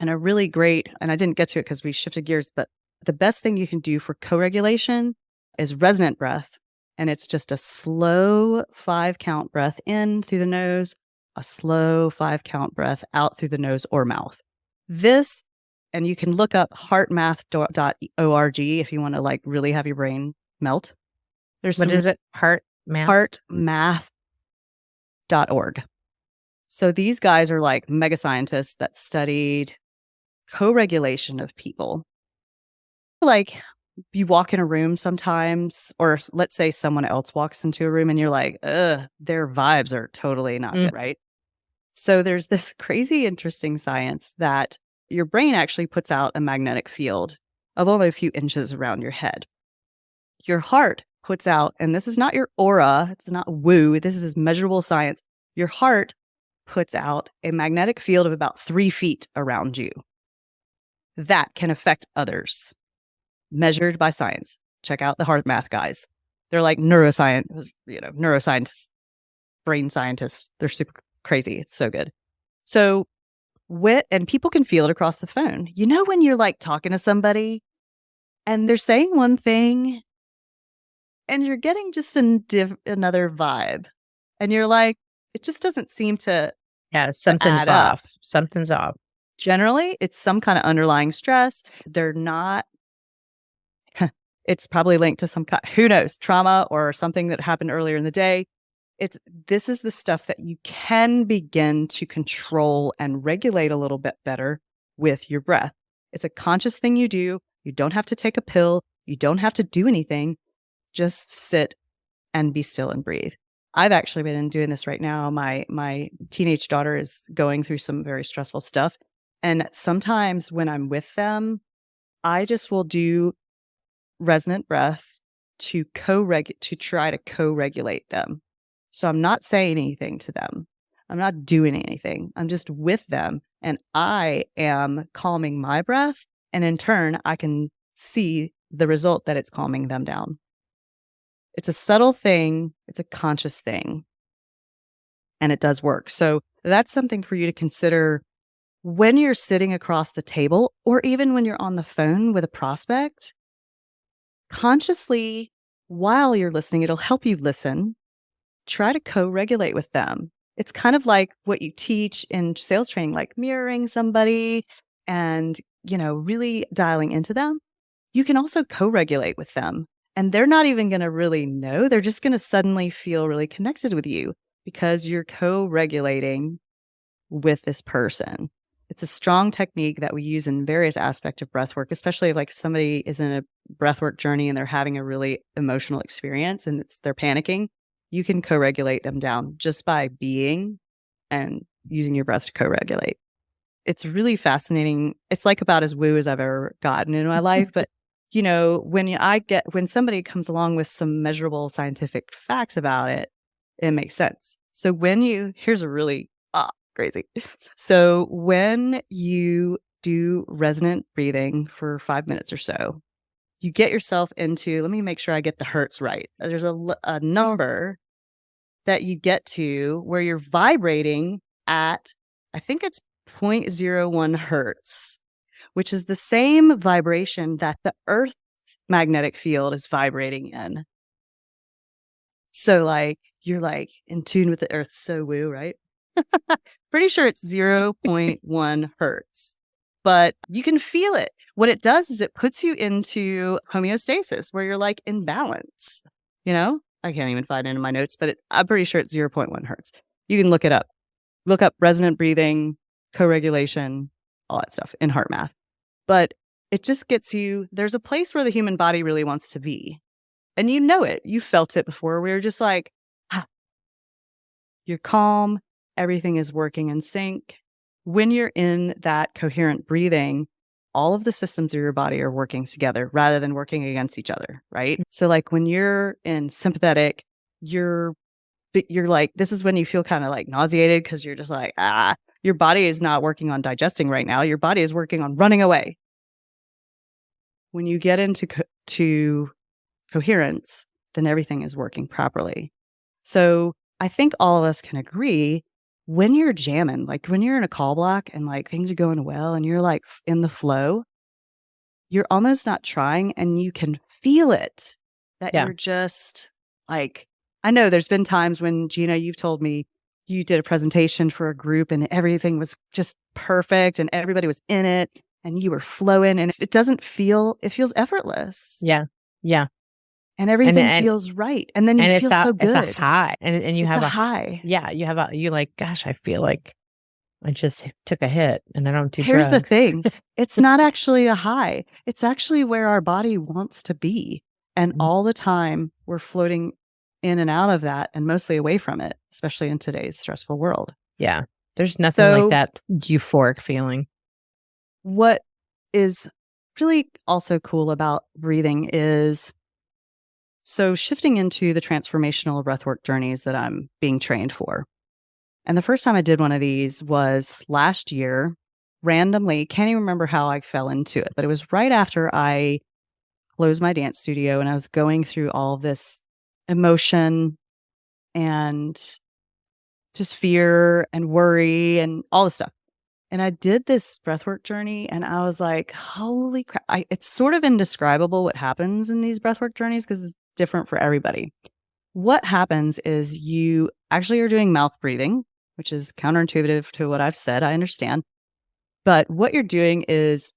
And I didn't get to it because we shifted gears, but the best thing you can do for co-regulation is resonant breath. And it's just a slow 5-count breath in through the nose, a slow 5-count breath out through the nose or mouth. This, and you can look up heartmath.org if you want to really have your brain melt. What is it? Heartmath.org. So these guys are mega scientists that studied co-regulation of people. You walk in a room sometimes, or let's say someone else walks into a room and you're like, ugh, their vibes are totally not good, right? So there's this crazy interesting science that your brain actually puts out a magnetic field of only a few inches around your head. Your heart puts out, and this is not your aura, it's not woo, this is measurable science. Your heart puts out a magnetic field of about 3 feet around you. That can affect others, measured by science. Check out the HeartMath guys. They're like neuroscientists, brain scientists. They're super crazy. It's so good. So, and people can feel it across the phone. You know, when you're talking to somebody and they're saying one thing and you're getting just another vibe and you're like, it just doesn't seem to. Yeah, something's off. Something's off. Generally, it's some kind of underlying stress. They're not. It's probably linked to some kind, who knows, trauma or something that happened earlier in the day. This is the stuff that you can begin to control and regulate a little bit better with your breath. It's a conscious thing you do. You don't have to take a pill. You don't have to do anything. Just sit and be still and breathe. I've actually been doing this right now. My teenage daughter is going through some very stressful stuff. And sometimes when I'm with them, I just will do resonant breath to try to co-regulate them. So I'm not saying anything to them. I'm not doing anything. I'm just with them and I am calming my breath. And in turn, I can see the result that it's calming them down. It's a subtle thing. It's a conscious thing. And it does work. So that's something for you to consider when you're sitting across the table, or even when you're on the phone with a prospect. Consciously, while you're listening, it'll help you listen. Try to co-regulate with them. It's kind of like what you teach in sales training, like mirroring somebody and, really dialing into them. You can also co-regulate with them, and they're not even going to really know. They're just going to suddenly feel really connected with you because you're co-regulating with this person. It's a strong technique that we use in various aspects of breathwork, especially if like somebody is in a breathwork journey and they're having a really emotional experience and they're panicking. You can co-regulate them down just by being and using your breath to co-regulate. It's really fascinating. It's like about as woo as I've ever gotten in my life. But when somebody comes along with some measurable scientific facts about it, it makes sense. So here's a really crazy. So when you do resonant breathing for 5 minutes or so, you get yourself into, let me make sure I get the hertz right. There's a number that you get to where you're vibrating at, I think it's 0.01 hertz, which is the same vibration that the Earth's magnetic field is vibrating in. So you're in tune with the Earth. So woo, right? Pretty sure it's 0.1 hertz, but you can feel it. What it does is it puts you into homeostasis where you're in balance. I can't even find it in my notes, but I'm pretty sure it's 0.1 hertz. You can look it up. Look up resonant breathing, co-regulation, all that stuff in heart math. But it just gets you, there's a place where the human body really wants to be. And you know it. You felt it before. We were just you're calm. Everything is working in sync. When you're in that coherent breathing, all of the systems of your body are working together rather than working against each other, right? So when you're in sympathetic, you're this is when you feel kind of nauseated because you're just your body is not working on digesting right now. Your body is working on running away. When you get into to coherence, then everything is working properly. So I think all of us can agree when you're jamming, when you're in a call block and things are going well and you're in the flow, you're almost not trying and you can feel it that you're just I know there's been times when, Gina, you've told me you did a presentation for a group and everything was just perfect and everybody was in it and you were flowing and it feels effortless. Yeah. Yeah. And everything feels right. And then you feel so good. It's a high. And you have a high. Yeah. You're gosh, I feel like I just took a hit and I don't do Here's drugs. The thing. It's not actually a high. It's actually where our body wants to be. And all the time we're floating in and out of that and mostly away from it, especially in today's stressful world. Yeah. There's nothing like that euphoric feeling. What is really also cool about breathing is shifting into the transformational breathwork journeys that I'm being trained for. And the first time I did one of these was last year, randomly. Can't even remember how I fell into it, but it was right after I closed my dance studio and I was going through all this emotion and just fear and worry and all this stuff. And I did this breathwork journey and I was like, holy crap. It's sort of indescribable what happens in these breathwork journeys because it's different for everybody. What happens is you actually are doing mouth breathing, which is counterintuitive to what I've said. I understand. But what you're doing is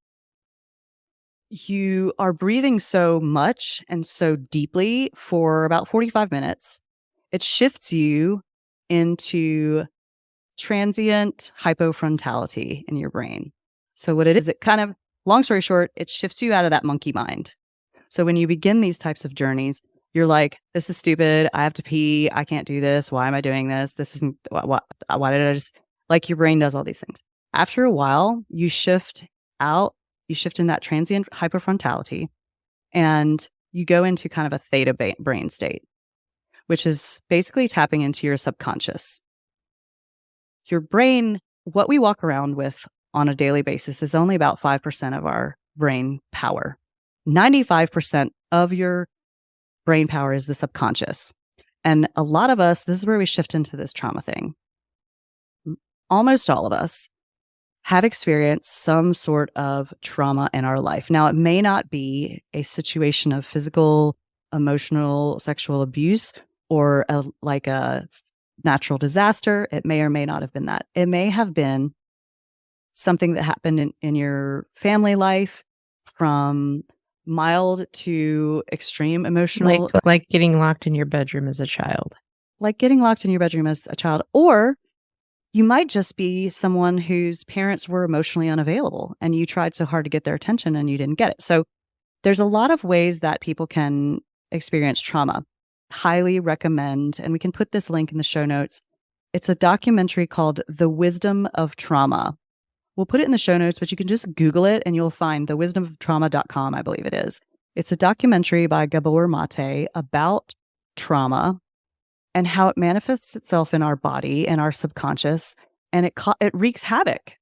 you are breathing so much and so deeply for about 45 minutes. It shifts you into transient hypofrontality in your brain. So what it is, long story short, it shifts you out of that monkey mind. So when you begin these types of journeys, you're like, this is stupid. I have to pee. I can't do this. Why am I doing this? This isn't, why did I just, your brain does all these things. After a while, you shift in that transient hyperfrontality and you go into kind of a theta brain state, which is basically tapping into your subconscious. Your brain, what we walk around with on a daily basis is only about 5% of our brain power. 95% of your brain power is the subconscious. And a lot of us, this is where we shift into this trauma thing. Almost all of us have experienced some sort of trauma in our life. Now, it may not be a situation of physical, emotional, sexual abuse or like a natural disaster. It may or may not have been that. It may have been something that happened in your family life, from mild to extreme emotional. Like getting locked in your bedroom as a child. Like getting locked in your bedroom as a child. Or you might just be someone whose parents were emotionally unavailable and you tried so hard to get their attention and you didn't get it. So there's a lot of ways that people can experience trauma. Highly recommend, and we can put this link in the show notes. It's a documentary called The Wisdom of Trauma. We'll put it in the show notes, but you can just Google it and you'll find thewisdomoftrauma.com, I believe it is. It's a documentary by Gabor Mate about trauma and how it manifests itself in our body and our subconscious, and it wreaks havoc.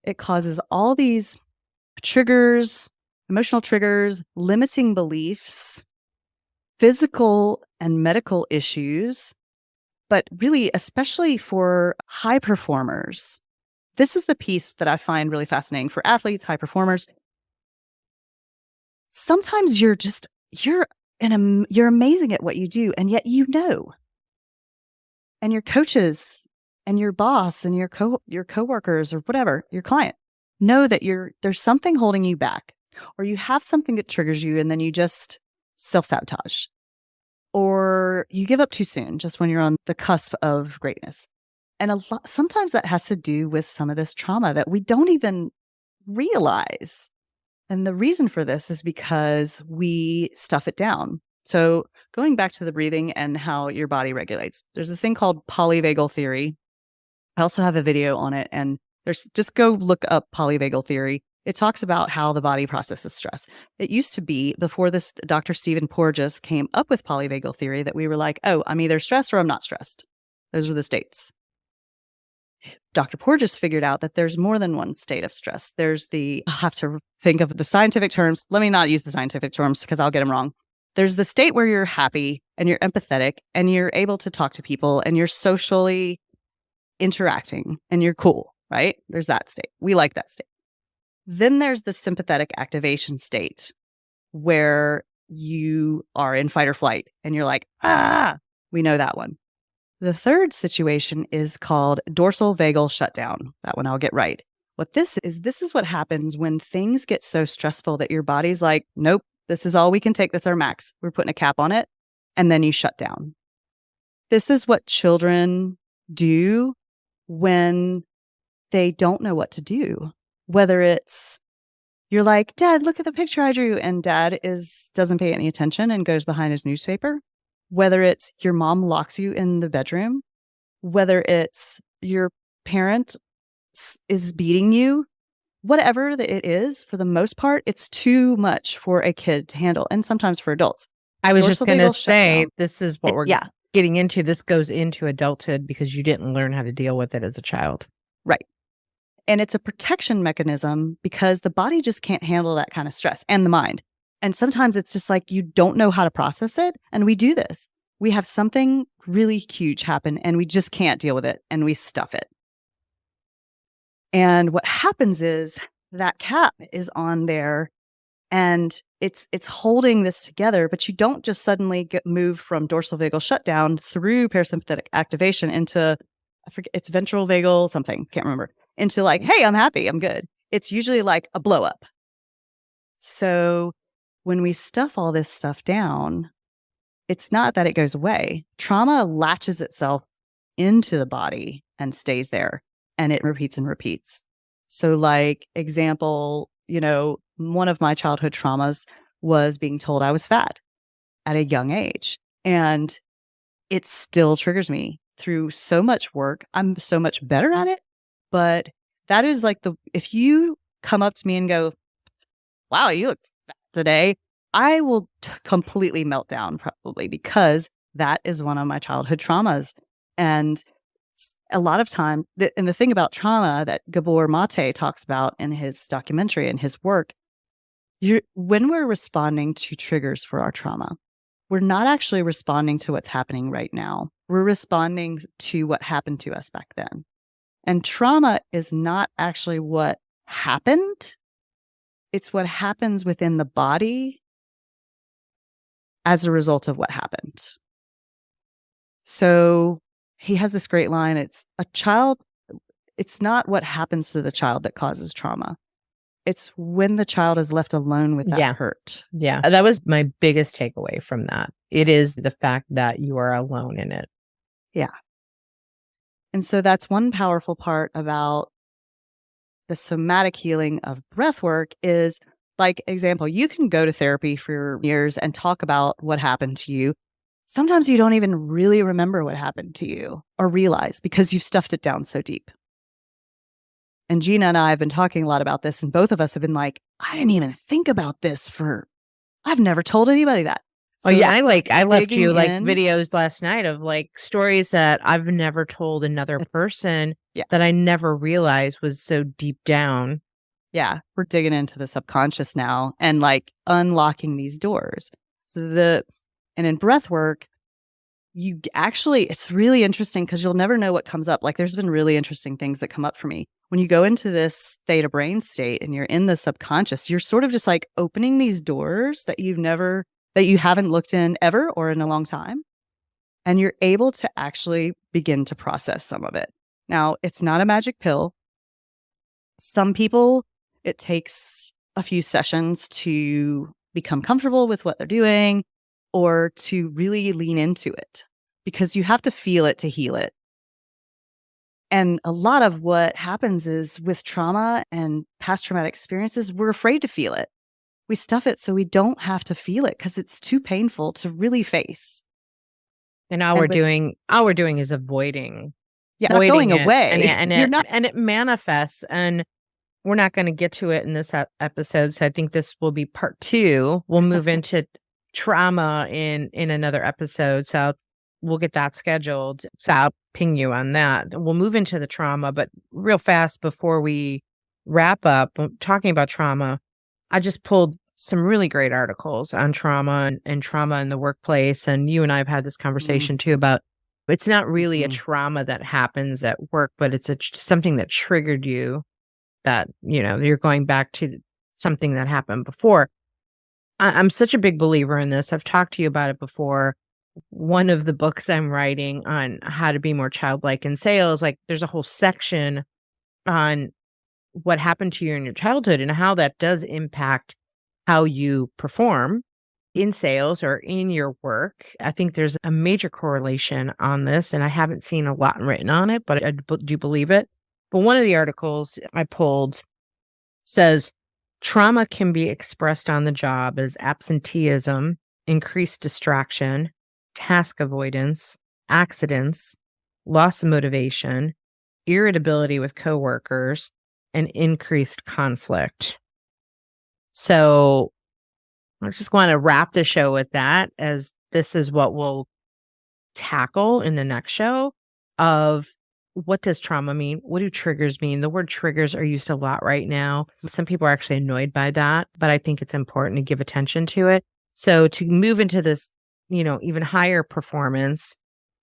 It causes all these triggers, emotional triggers, limiting beliefs, physical and medical issues, but really, especially for high performers. This is the piece that I find really fascinating for athletes, high performers. Sometimes you're amazing at what you do, and yet and your coaches and your boss and your coworkers or whatever, your client, know that there's something holding you back, or you have something that triggers you and then you just self-sabotage, or you give up too soon just when you're on the cusp of greatness. And sometimes that has to do with some of this trauma that we don't even realize. And the reason for this is because we stuff it down. So going back to the breathing and how your body regulates, there's a thing called polyvagal theory. I also have a video on it, and just go look up polyvagal theory. It talks about how the body processes stress. It used to be, before this, Dr. Stephen Porges came up with polyvagal theory, that we were like, oh, I'm either stressed or I'm not stressed. Those were the states. Dr. Porges figured out that there's more than one state of stress. I'll have to think of the scientific terms. Let me not use the scientific terms because I'll get them wrong. There's the state where you're happy and you're empathetic and you're able to talk to people and you're socially interacting and you're cool, right? There's that state. We like that state. Then there's the sympathetic activation state where you are in fight or flight and you're like, we know that one. The third situation is called dorsal vagal shutdown. That one I'll get right. This is what happens when things get so stressful that your body's like, nope, this is all we can take. That's our max. We're putting a cap on it. And then you shut down. This is what children do when they don't know what to do. Whether it's, you're like, Dad, look at the picture I drew. And Dad doesn't pay any attention and goes behind his newspaper. Whether it's your mom locks you in the bedroom, whether it's your parent is beating you, whatever it is, for the most part, it's too much for a kid to handle, and sometimes for adults. I was just going to say, this is what we're getting into. This goes into adulthood because you didn't learn how to deal with it as a child. Right. And it's a protection mechanism because the body just can't handle that kind of stress, and the mind. And sometimes it's just like you don't know how to process it. And we do this. We have something really huge happen and we just can't deal with it and we stuff it. And what happens is that cap is on there and it's holding this together, but you don't just suddenly move from dorsal vagal shutdown through parasympathetic activation into, I forget, it's ventral vagal something, can't remember, into like, hey, I'm happy, I'm good. It's usually like a blow up. So when we stuff all this stuff down, it's not that it goes away. Trauma latches itself into the body and stays there, and it repeats and repeats. So like example, one of my childhood traumas was being told I was fat at a young age. And it still triggers me through so much work. I'm so much better at it. But that is like if you come up to me and go, wow, you look fat today, I will completely melt down probably, because that is one of my childhood traumas. And a lot of time, and the thing about trauma that Gabor Mate talks about in his documentary and his work When we're responding to triggers for our trauma, we're not actually responding to what's happening right now. We're responding to what happened to us back then. And trauma is not actually what happened. It's what happens within the body as a result of what happened. So he has this great line. It's not what happens to the child that causes trauma. It's when the child is left alone with that hurt. Yeah. That was my biggest takeaway from that. It is the fact that you are alone in it. Yeah. And so that's one powerful part about the somatic healing of breath work is, like, example, you can go to therapy for years and talk about what happened to you. Sometimes you don't even really remember what happened to you or realize because you've stuffed it down so deep. And Gina and I have been talking a lot about this, and both of us have been like, I didn't even think about this I've never told anybody that. So yeah, I left you videos last night of stories that I've never told another person that I never realized was so deep down. Yeah, we're digging into the subconscious now and unlocking these doors. And in breath work, it's really interesting because you'll never know what comes up. There's been really interesting things that come up for me. When you go into this theta brain state and you're in the subconscious, you're sort of just opening these doors that you haven't looked in ever or in a long time. And you're able to actually begin to process some of it. Now, it's not a magic pill. Some people, it takes a few sessions to become comfortable with what they're doing or to really lean into it because you have to feel it to heal it. And a lot of what happens is with trauma and past traumatic experiences, we're afraid to feel it. We stuff it so we don't have to feel it because it's too painful to really face. And all we're doing is avoiding. Yeah, not going away. And it manifests, and we're not going to get to it in this episode. So I think this will be part 2. We'll move into trauma in another episode. So we'll get that scheduled. So I'll ping you on that. We'll move into the trauma, but real fast before we wrap up talking about trauma, I just pulled some really great articles on trauma and trauma in the workplace. And you and I have had this conversation too about it's not really a trauma that happens at work, but it's something that triggered you that, you're going back to something that happened before. I'm such a big believer in this. I've talked to you about it before. One of the books I'm writing on how to be more childlike in sales, there's a whole section on what happened to you in your childhood and how that does impact how you perform in sales or in your work. I think there's a major correlation on this, and I haven't seen a lot written on it, but I do believe it. But one of the articles I pulled says trauma can be expressed on the job as absenteeism, increased distraction, task avoidance, accidents, loss of motivation, irritability with coworkers, and increased conflict. So I just want to wrap the show with that, as this is what we'll tackle in the next show of what does trauma mean? What do triggers mean? The word triggers are used a lot right now. Some people are actually annoyed by that, but I think it's important to give attention to it. So to move into this, even higher performance,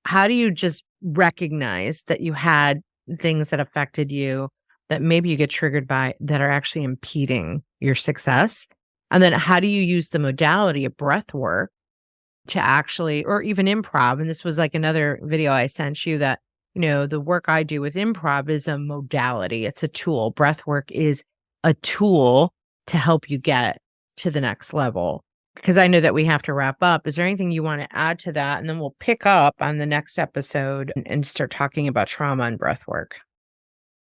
how do you just recognize that you had things that affected you that maybe you get triggered by that are actually impeding your success? And then how do you use the modality of breath work to actually, or even improv? And this was another video I sent you that, the work I do with improv is a modality. It's a tool. Breath work is a tool to help you get to the next level. Because I know that we have to wrap up. Is there anything you want to add to that? And then we'll pick up on the next episode and start talking about trauma and breath work.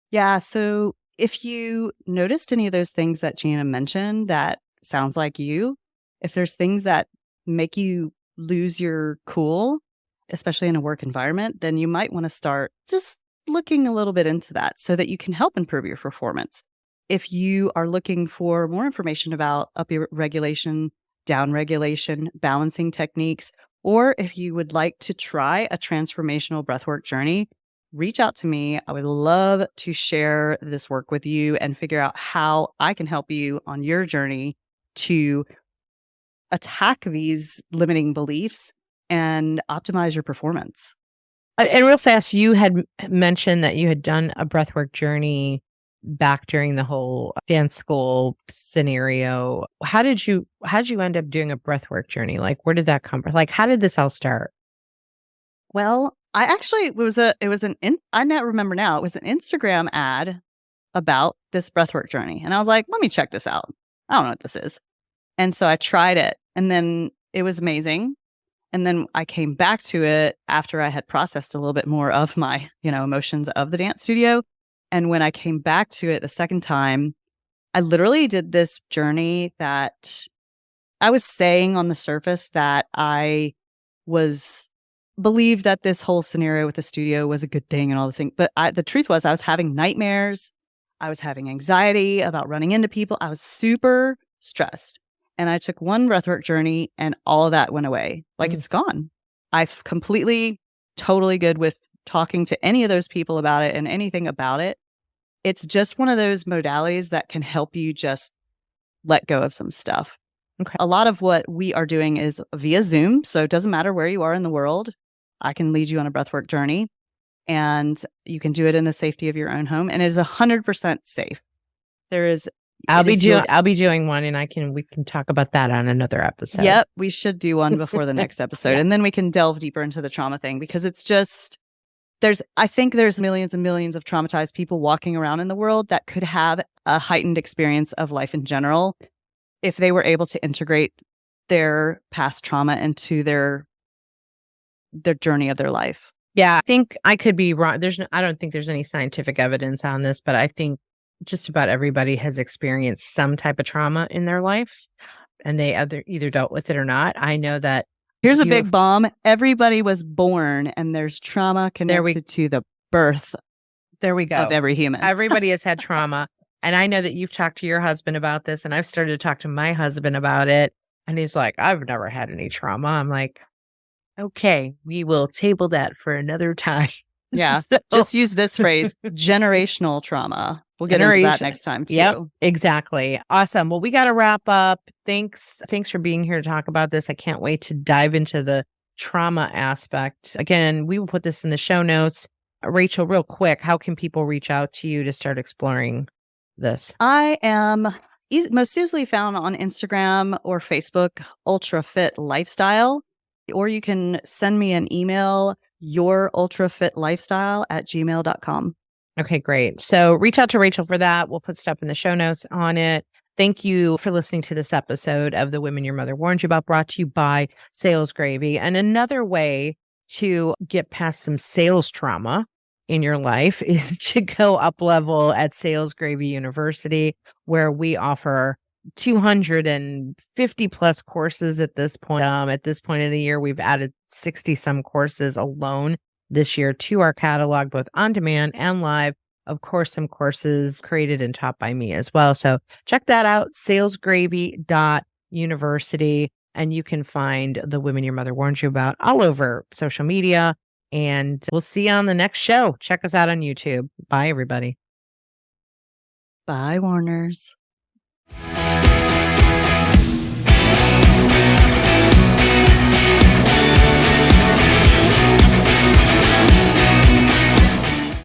Yeah. So if you noticed any of those things that Gina mentioned that sounds like you, if there's things that make you lose your cool, especially in a work environment, then you might want to start just looking a little bit into that so that you can help improve your performance. If you are looking for more information about upregulation, downregulation, balancing techniques, or if you would like to try a transformational breathwork journey, reach out to me. I would love to share this work with you and figure out how I can help you on your journey to attack these limiting beliefs and optimize your performance. And real fast, you had mentioned that you had done a breathwork journey back during the whole dance school scenario. How did you end up doing a breathwork journey? Like, where did that come from? Like, how did this all start? Well, I actually I now remember now, it was an Instagram ad about this breathwork journey. And I was like, let me check this out. I don't know what this is. And so I tried it, and then it was amazing. And then I came back to it after I had processed a little bit more of my, emotions of the dance studio. And when I came back to it the second time, I literally did this journey that I was saying on the surface that I was believed that this whole scenario with the studio was a good thing and all this thing. But the truth was I was having nightmares. I was having anxiety about running into people. I was super stressed. And I took one breathwork journey and all of that went away. Like it's gone. I'm completely, totally good with talking to any of those people about it and anything about it. It's just one of those modalities that can help you just let go of some stuff. Okay. A lot of what we are doing is via Zoom. So it doesn't matter where you are in the world. I can lead you on a breathwork journey, and you can do it in the safety of your own home. And it is 100% safe. I'll be doing one, and we can talk about that on another episode. Yep, we should do one before the next episode. Yeah. And then we can delve deeper into the trauma thing, because it's just I think there's millions and millions of traumatized people walking around in the world that could have a heightened experience of life in general if they were able to integrate their past trauma into their journey of their life. Yeah, I think I could be wrong. I don't think there's any scientific evidence on this, but I think just about everybody has experienced some type of trauma in their life, and they either dealt with it or not. I know that. Here's a big bomb. Everybody was born, and there's trauma connected to the birth. There we go. Of every human. Everybody has had trauma. And I know that you've talked to your husband about this, and I've started to talk to my husband about it. And he's like, I've never had any trauma. I'm like, okay, we will table that for another time. Yeah. So, just use this phrase, generational trauma. We'll get into that next time too. Yep, exactly. Awesome. Well, we got to wrap up. Thanks for being here to talk about this. I can't wait to dive into the trauma aspect. Again, we will put this in the show notes. Rachel, real quick, how can people reach out to you to start exploring this? I am most easily found on Instagram or Facebook, Ultra Fit Lifestyle, or you can send me an email, yourultrafitlifestyle@gmail.com. Okay, great. So reach out to Rachel for that. We'll put stuff in the show notes on it. Thank you for listening to this episode of The Women Your Mother Warned You About, brought to you by Sales Gravy. And another way to get past some sales trauma in your life is to go up level at Sales Gravy University, where we offer 250 plus courses at this point. At this point of the year, we've added 60 some courses alone this year to our catalog, both on demand and live. Of course, some courses created and taught by me as well. So check that out, salesgravy.university, and you can find The Women Your Mother Warned You About all over social media. And we'll see you on the next show. Check us out on YouTube. Bye, everybody. Bye, Warners.